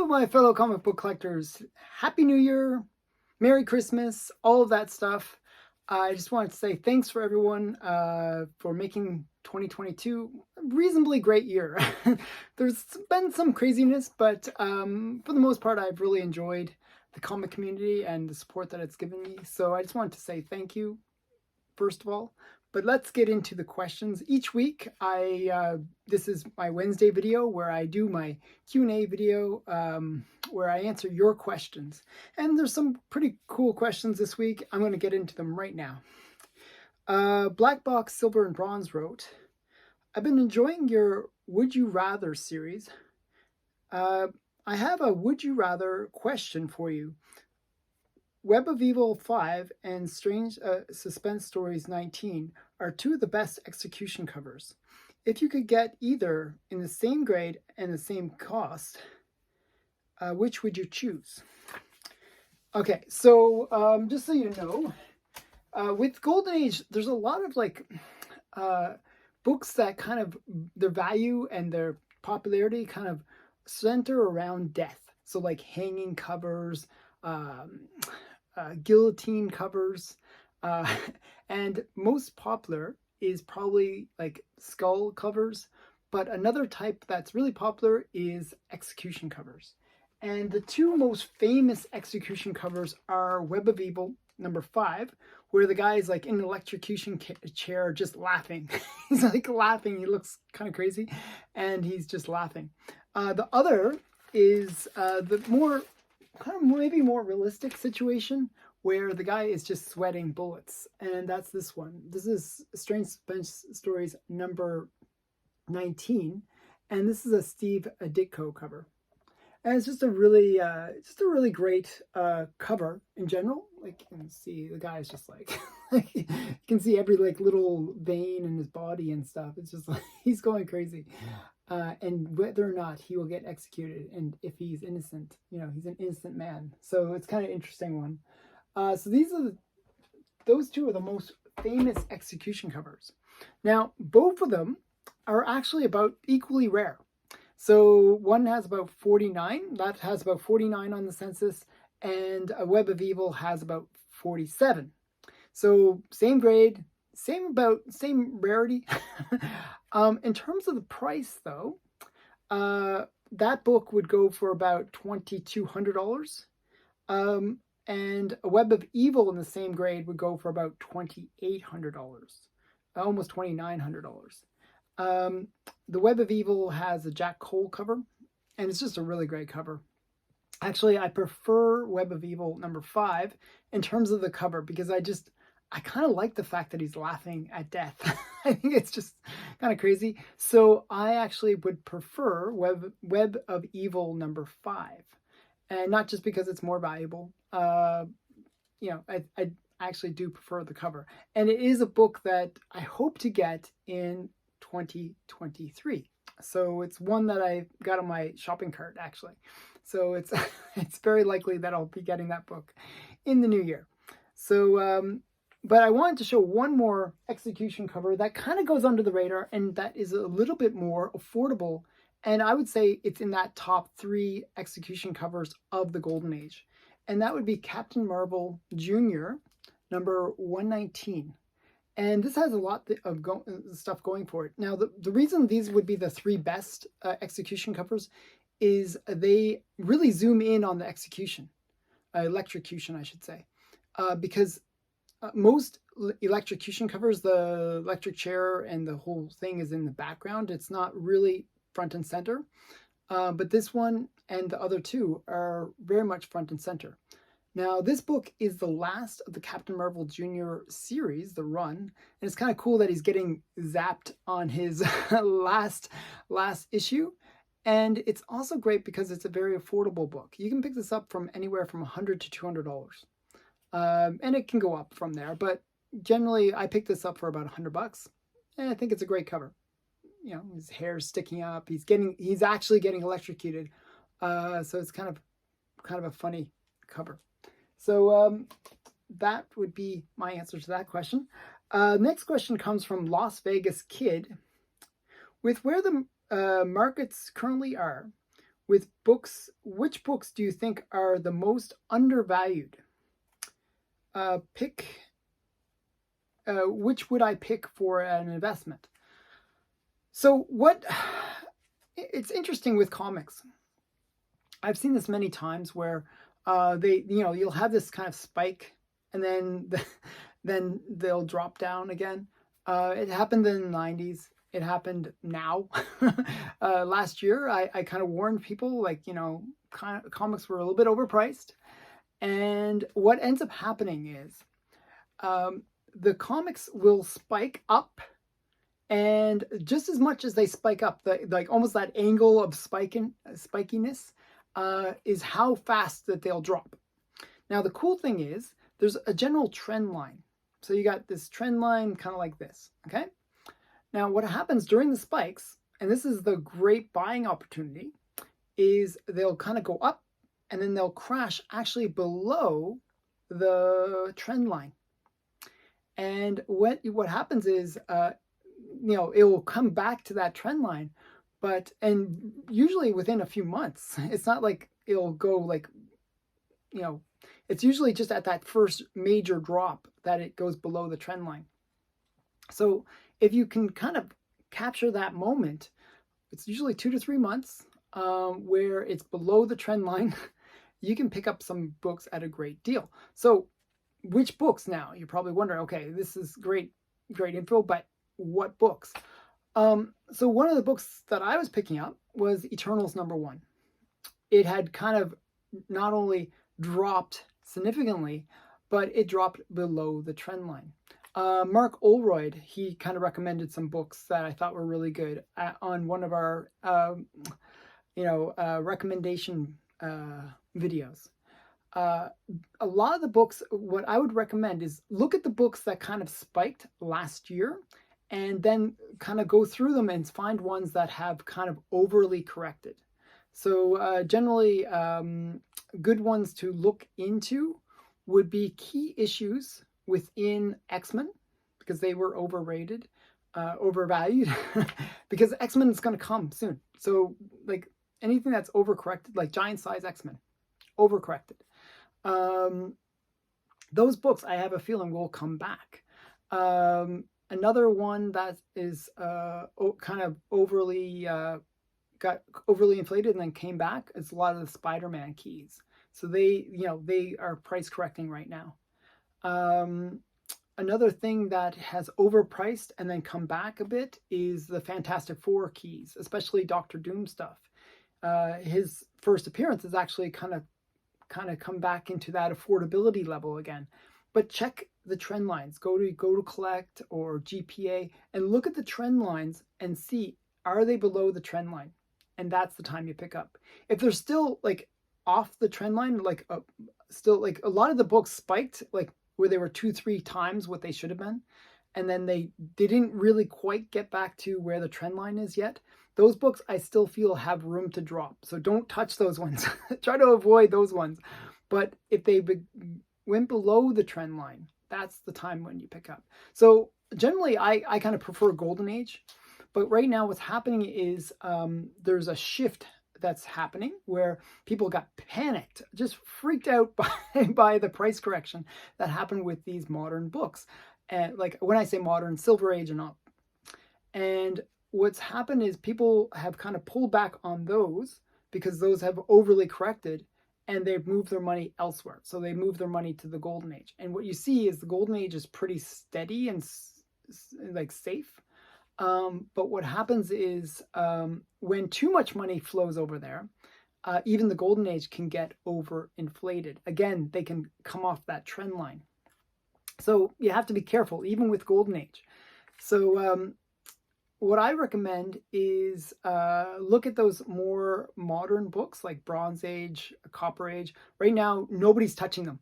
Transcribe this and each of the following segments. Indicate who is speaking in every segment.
Speaker 1: my fellow comic book collectors. Happy New Year, Merry Christmas, all of that stuff. I just wanted to say thanks for everyone for making 2022 a reasonably great year. There's been some craziness, but for the most part, I've really enjoyed the comic community and the support that it's given me. So I just wanted to say thank you, first of all. But let's get into the questions. Each week, this is my Wednesday video where I do my Q&A video where I answer your questions. And there's some pretty cool questions this week. I'm going to get into them right now. Black Box Silver and Bronze wrote, I've been enjoying your Would You Rather series. I have a Would You Rather question for you. Web of Evil 5 and Strange Suspense Stories 19 are two of the best execution covers. If you could get either in the same grade and the same cost, which would you choose? Okay, so just so you know, with Golden Age, there's a lot of books that kind of their value and their popularity kind of center around death. So like hanging covers, guillotine covers, and most popular is probably like skull covers, but another type that's really popular is execution covers. And the two most famous execution covers are Web of Evil number 5, where the guy is like in an electrocution chair just laughing. He's like laughing, he looks kind of crazy, and he's just laughing. The other is the more kind of maybe more realistic situation where the guy is just sweating bullets, and that's this one. This is Strange Suspense Stories number 19, and this is a Steve Ditko cover, and it's just a really great cover in general. Like you can see the guy is just like you can see every like little vein in his body and stuff. It's just like he's going crazy. And whether or not he will get executed, and if he's innocent, you know, he's an innocent man. So it's kind of an interesting one. So those two are the most famous execution covers. Now, both of them are actually about equally rare. So one has about 49, that has about 49 on the census, and a Web of Evil has about 47. So same grade, same rarity. In terms of the price, though, that book would go for about $2,200. And a Web of Evil in the same grade would go for about $2,800, almost $2,900. The Web of Evil has a Jack Cole cover, and it's just a really great cover. Actually, I prefer Web of Evil number 5 in terms of the cover because I kind of like the fact that he's laughing at death. I think it's just kind of crazy. So I actually would prefer Web of Evil number 5. And not just because it's more valuable. You know, I actually do prefer the cover. And it is a book that I hope to get in 2023. So it's one that I got on my shopping cart, actually. So it's very likely that I'll be getting that book in the new year. So, but I wanted to show one more execution cover that kind of goes under the radar and that is a little bit more affordable. And I would say it's in that top 3 execution covers of the Golden Age. And that would be Captain Marvel Jr. number 119. And this has a lot of stuff going for it. Now, the reason these would be the 3 best execution covers is they really zoom in on the execution. Electrocution, I should say. Because most electrocution covers, the electric chair and the whole thing is in the background. It's not really front and center. But this one and the other two are very much front and center. Now, this book is the last of the Captain Marvel Jr. series, the run, and it's kind of cool that he's getting zapped on his last issue. And it's also great because it's a very affordable book. You can pick this up from anywhere from $100 to $200. And it can go up from there, but generally I picked this up for about $100, and I think it's a great cover. You know, his hair's sticking up. He's actually getting electrocuted. So it's kind of a funny cover. So that would be my answer to that question. Next question comes from Las Vegas Kid. With where the markets currently are, with books, which books do you think are the most undervalued? Which would I pick for an investment? So it's interesting with comics. I've seen this many times where you'll have this kind of spike, and then then they'll drop down again. It happened in the 90s. It happened now. Last year, I kind of warned people, like, comics were a little bit overpriced. And what ends up happening is the comics will spike up, and just as much as they spike up, like almost that angle of spikiness is how fast that they'll drop. Now, the cool thing is there's a general trend line. So you got this trend line kind of like this, okay? Now, what happens during the spikes, and this is the great buying opportunity, is they'll kind of go up, and then they'll crash actually below the trend line. And what happens is, it will come back to that trend line, and usually within a few months. It's not like it'll go like, it's usually just at that first major drop that it goes below the trend line. So if you can kind of capture that moment, it's usually 2 to 3 months where it's below the trend line. You can pick up some books at a great deal. So which books now? You're probably wondering, okay, this is great info, but what books? So one of the books that I was picking up was Eternals #1. It had kind of not only dropped significantly, but it dropped below the trend line. Mark Oldroyd, he kind of recommended some books that I thought were really good on one of our, recommendation videos. A lot of the books, what I would recommend is look at the books that kind of spiked last year, and then kind of go through them and find ones that have kind of overly corrected. So generally, good ones to look into would be key issues within X-Men, because they were overrated, overvalued, because X-Men is going to come soon. So like anything that's overcorrected, like giant size X-Men, overcorrected. Those books, I have a feeling, will come back. Another one that is kind of got overly inflated and then came back is a lot of the Spider-Man keys. So they are price correcting right now. Another thing that has overpriced and then come back a bit is the Fantastic Four keys, especially Doctor Doom stuff. His first appearance is actually kind of come back into that affordability level again. But check the trend lines. Go to Collect or GPA and look at the trend lines and see, are they below the trend line? And that's the time you pick up. If they're still like off the trend line, like still like a lot of the books spiked, like where they were 2-3 times what they should have been, and then they didn't really quite get back to where the trend line is yet. Those books I still feel have room to drop. So don't touch those ones. Try to avoid those ones. But if they went below the trend line, that's the time when you pick up. So generally, I kind of prefer Golden Age. But right now what's happening is there's a shift that's happening where people got panicked, just freaked out by the price correction that happened with these modern books. And like when I say modern, Silver Age and up. And what's happened is people have kind of pulled back on those because those have overly corrected, and they've moved their money elsewhere. So they move their money to the Golden Age. And what you see is the Golden Age is pretty steady and like safe. But what happens is when too much money flows over there, even the Golden Age can get overinflated. Again, they can come off that trend line. So you have to be careful, even with Golden Age. So what I recommend is look at those more modern books like Bronze Age, Copper Age. Right now, nobody's touching them.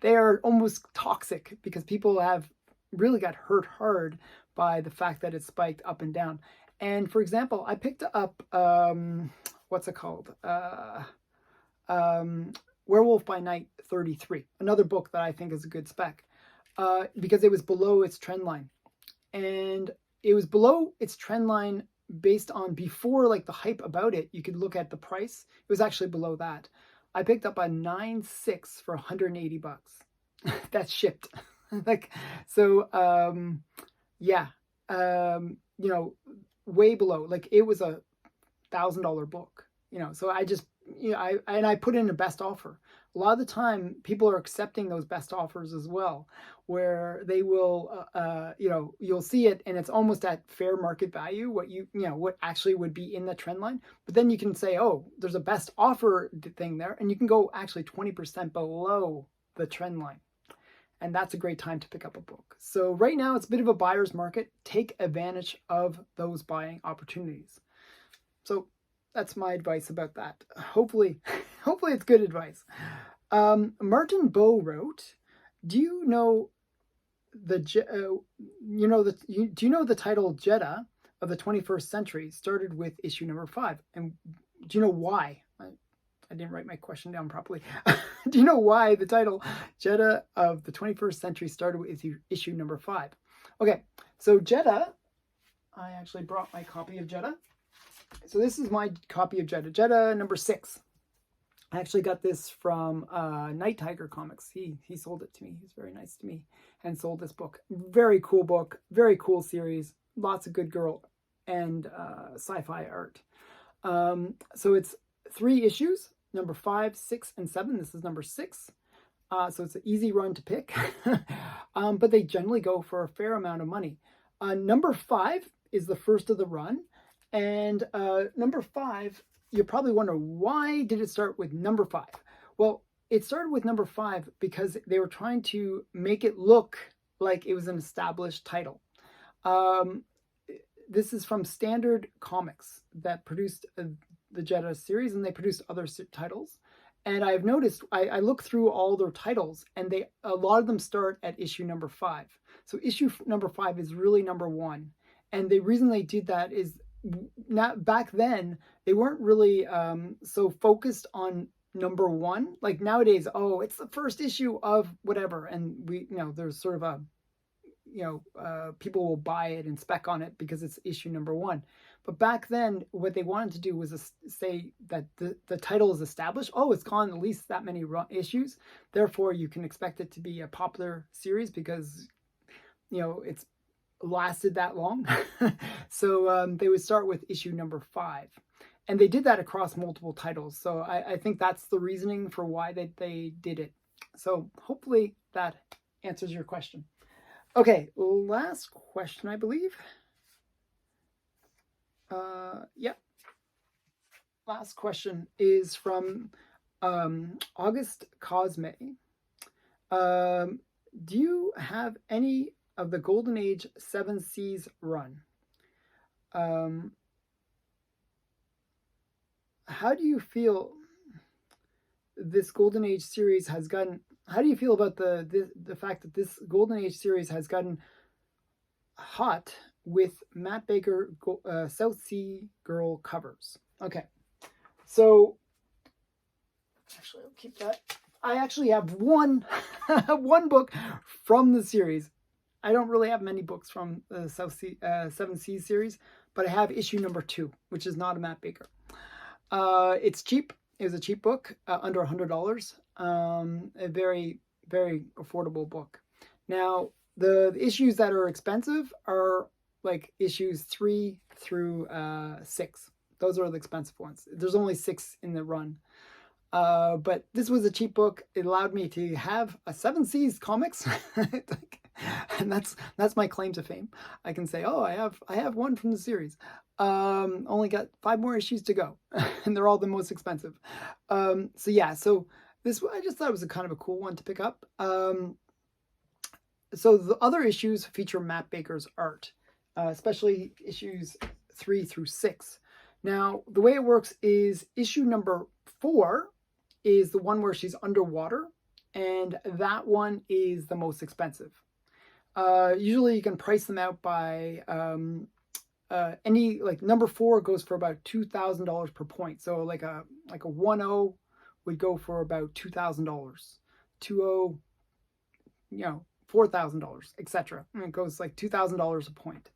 Speaker 1: they are almost toxic because people have really got hurt hard by the fact that it spiked up and down. And for example, I picked up what's it called? Werewolf by Night 33, another book that I think is a good spec, because it was below its trend line. And it was below its trend line based on before like the hype about it, you could look at the price. It was actually below that. I picked up a 9.6 for 180 bucks. That's shipped. Like, so, yeah, you know, way below. Like, it was a $1,000 book, you know. So I just, you know, I put in a best offer. A lot of the time, people are accepting those best offers as well, where they will, you know, you'll see it and it's almost at fair market value, what you know, what actually would be in the trend line. But then you can say, oh, there's a best offer thing there, and you can go actually 20% below the trend line. And that's a great time to pick up a book. So right now it's a bit of a buyer's market. Take advantage of those buying opportunities. So that's my advice about that. Hopefully, hopefully it's good advice. Martin Bow wrote, "Do you know the do you know the title Jetta of the 21st century started with issue number 5? And do you know why?" I didn't write my question down properly. Do you know why the title Jetta of the 21st century started with issue number 5? Okay, so Jetta, I actually brought my copy of Jetta. So this is my copy of Jetta, Jetta number 6. I actually got this from Night Tiger Comics. He sold it to me. He's very nice to me and sold this book. Very cool book, very cool series. Lots of good girl and sci-fi art. So it's 3 issues, number 5, 6, and 7. This is number 6. So it's an easy run to pick. But they generally go for a fair amount of money. Number 5 is the first of the run. And number 5, you're probably wondering, why did it start with number 5? Well, it started with number 5 because they were trying to make it look like it was an established title. This is from Standard Comics that produced the Jetta series, and they produced other titles. And I've noticed, I look through all their titles, and a lot of them start at issue number 5. So issue number 5 is really number 1. And the reason they did that is, not back then, they weren't really so focused on number 1. Like nowadays, oh, it's the first issue of whatever. And we, you know, there's sort of a, you know, people will buy it and spec on it because it's issue number 1. But back then, what they wanted to do was say that the title is established. Oh, it's gone at least that many issues. Therefore, you can expect it to be a popular series because, you know, it's lasted that long. So they would start with issue number 5. And they did that across multiple titles. So I think that's the reasoning for why they did it. So hopefully that answers your question. Okay, last question, I believe. Yep. Last question is from August Cosme. Do you have any of the Golden Age 7 Seas run? How do you feel this Golden Age series has gotten? How do you feel about the fact that this Golden Age series has gotten hot with Matt Baker South Sea Girl covers? Okay, so actually I'll keep that. I actually have one book from the series. I don't really have many books from the Seven Seas series, but I have issue number 2, which is not a Matt Baker. It's cheap. It was a cheap book, under $100. A very, very affordable book. Now, the issues that are expensive are like issues 3 through 6. Those are the expensive ones. There's only 6 in the run. But this was a cheap book. It allowed me to have a 7 Seas comics. And that's my claim to fame. I can say, oh, I have one from the series. Only got 5 more issues to go, and they're all the most expensive. So yeah, so this, I just thought it was a kind of a cool one to pick up. So the other issues feature Matt Baker's art, especially issues 3 through 6. Now, the way it works is issue number 4 is the one where she's underwater, and that one is the most expensive. Usually you can price them out by any, like number 4 goes for about $2,000 per point. So like a 1.0 would go for about $2,000. 2.0, you know, $4,000, etc. And it goes like $2,000 a point.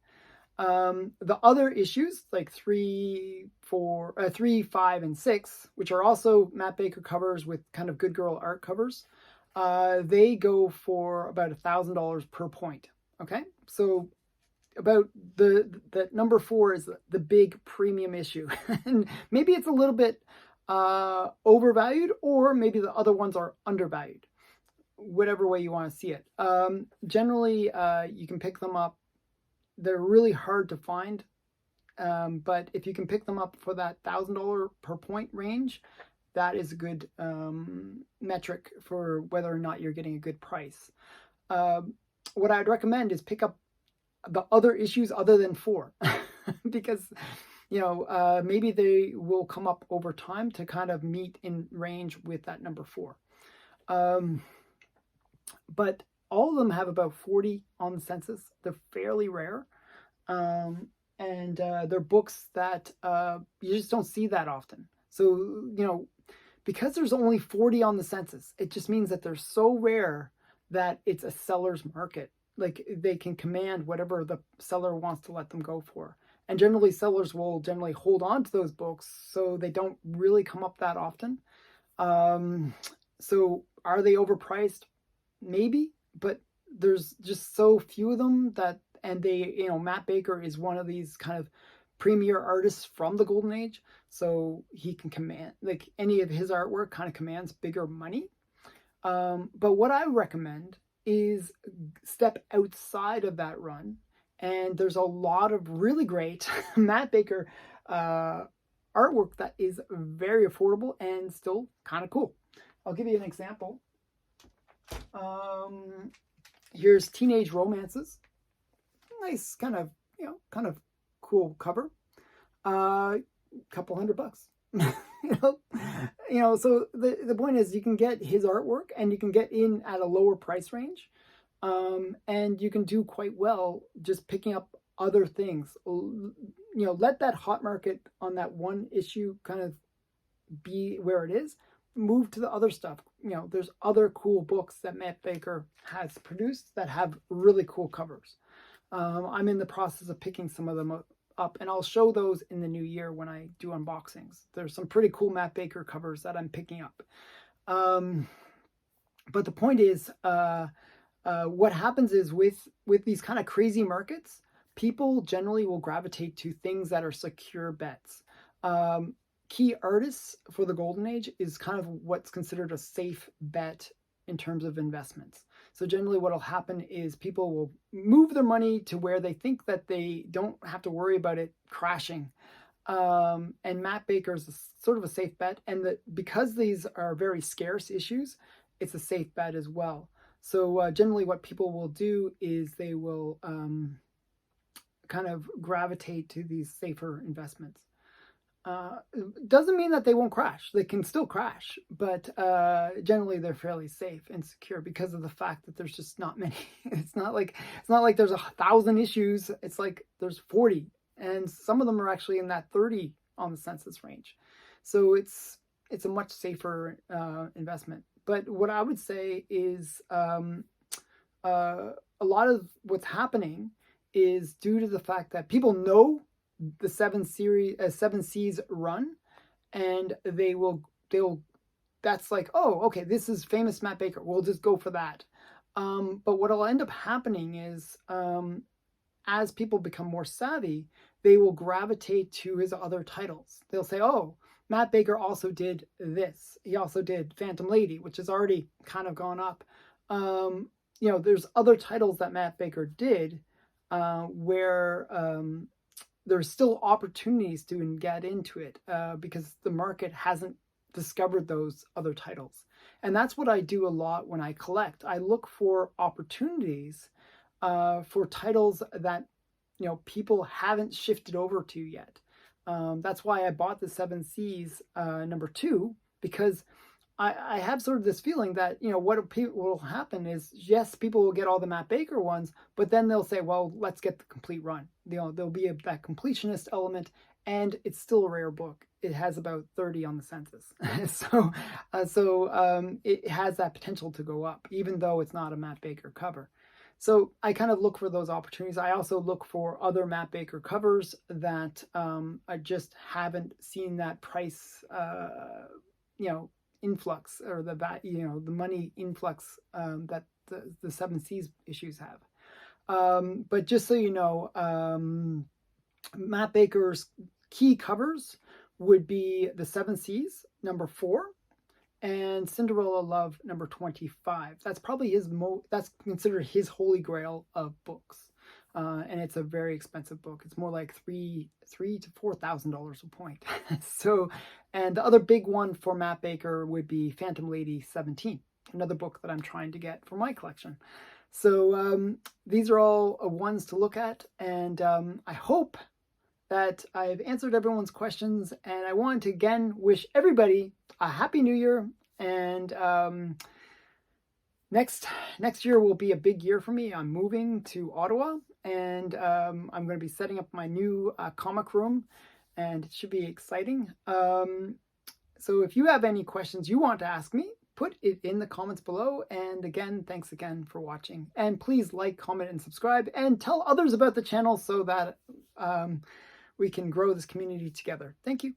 Speaker 1: The other issues like 3, 4, 3, 5, and 6, which are also Matt Baker covers with kind of good girl art covers, they go for about $1,000 per point. Okay, so about the number 4 is the big premium issue, and maybe it's a little bit overvalued, or maybe the other ones are undervalued. Whatever way you want to see it. Generally, you can pick them up. They're really hard to find, but if you can pick them up for that $1,000 per point range, that is a good metric for whether or not you're getting a good price. What I'd recommend is pick up the other issues other than 4, because maybe they will come up over time to kind of meet in range with that number 4. But all of them have about 40 on the census. They're fairly rare. And they're books that you just don't see that often. So, because there's only 40 on the census, it just means that they're so rare that it's a seller's market. Like, they can command whatever the seller wants to let them go for. And generally, sellers will generally hold on to those books, so they don't really come up that often. So are they overpriced? Maybe, but there's just so few of them that, and they, Matt Baker is one of these kind of premier artists from the Golden Age, so he can command, like, any of his artwork kind of commands bigger money. But what I recommend is step outside of that run, and there's a lot of really great Matt Baker artwork that is very affordable and still kind of cool. I'll give you an example. Here's Teenage Romances. Nice kind of cool cover. Couple $100. So the point is, you can get his artwork and you can get in at a lower price range, and you can do quite well just picking up other things. Let that hot market on that one issue kind of be where it is. Move to the other stuff. There's other cool books that Matt Baker has produced that have really cool covers. I'm in the process of picking some of them up, and I'll show those in the new year when I do unboxings. There's some pretty cool Matt Baker covers that I'm picking up. But the point is, what happens is with these kind of crazy markets, people generally will gravitate to things that are secure bets. Key artists for the Golden Age is kind of what's considered a safe bet in terms of investments. So generally what will happen is people will move their money to where they think that they don't have to worry about it crashing. And Matt Baker is sort of a safe bet. And because these are very scarce issues, it's a safe bet as well. So generally what people will do is they will kind of gravitate to these safer investments. Doesn't mean that they won't crash. They can still crash, but generally they're fairly safe and secure because of the fact that there's just not many. It's not like there's 1,000 issues. It's like there's 40, and some of them are actually in that 30 on the census range. So it's a much safer investment. But what I would say is a lot of what's happening is due to the fact that people know the 7 Seas run, and they'll that's like, oh, okay, this is famous Matt Baker, we'll just go for that. But what'll end up happening is as people become more savvy, they will gravitate to his other titles. They'll say, oh, Matt Baker also did this. He also did Phantom Lady, which has already kind of gone up. There's other titles that Matt Baker did where there's still opportunities to get into it because the market hasn't discovered those other titles. And that's what I do a lot when I collect. I look for opportunities for titles that people haven't shifted over to yet. That's why I bought the 7 Seas #2, because I have sort of this feeling that, what will happen is, yes, people will get all the Matt Baker ones, but then they'll say, well, let's get the complete run. There'll be that completionist element, and it's still a rare book. It has about 30 on the census. So it has that potential to go up, even though it's not a Matt Baker cover. So I kind of look for those opportunities. I also look for other Matt Baker covers that I just haven't seen that price, influx, or the money influx that the Seven Seas issues have. But just so you know, Matt Baker's key covers would be The Seven Seas, #4, and Cinderella Love, #25. That's probably that's considered his holy grail of books. And it's a very expensive book. It's more like $3,000 to $4,000 a point. So, and the other big one for Matt Baker would be Phantom Lady 17, another book that I'm trying to get for my collection. So these are all ones to look at, and I hope that I've answered everyone's questions, and I want to again wish everybody a Happy New Year, and next year will be a big year for me. I'm moving to Ottawa, and I'm going to be setting up my new comic room, and it should be exciting. So if you have any questions you want to ask me, put it in the comments below. And again, thanks again for watching. And please like, comment, and subscribe, and tell others about the channel so that we can grow this community together. Thank you.